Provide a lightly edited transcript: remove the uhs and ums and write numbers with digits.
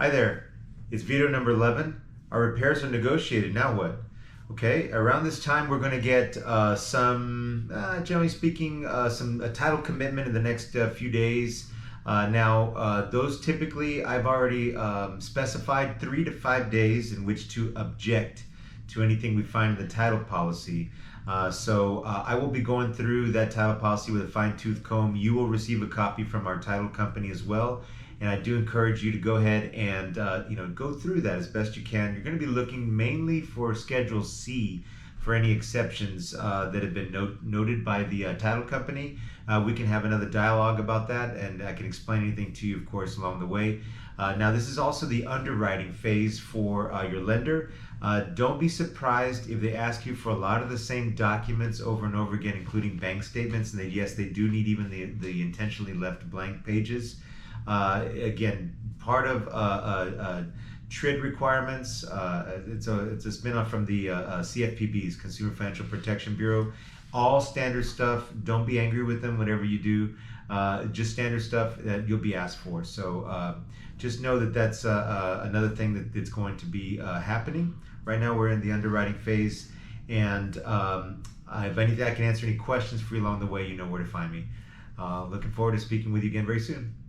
Hi there, it's video number 11. Our repairs are negotiated, now what? Okay, around this time we're going to get generally speaking, some a title commitment in the next few days. Those typically I've already specified 3 to 5 days in which to object to anything we find in the title policy. I will be going through that title policy with a fine-tooth comb. You will receive a copy from our title company as well. And I do encourage you to go ahead and go through that as best you can. You're going to be looking mainly for Schedule C for any exceptions that have been noted by the title company. We can have another dialogue about that, and I can explain anything to you, of course, along the way. Now, this is also the underwriting phase for your lender. Don't be surprised if they ask you for a lot of the same documents over and over again, including bank statements. And yes, they do need even the intentionally left blank pages. Again, part of TRID requirements. It's a spin-off from the CFPB's, Consumer Financial Protection Bureau. All standard stuff. Don't be angry with them, whatever you do. Just standard stuff that you'll be asked for. So just know that that's another thing that's going to be happening. Right now we're in the underwriting phase, and if anything, I can answer any questions for you along the way. You know where to find me. Looking forward to speaking with you again very soon.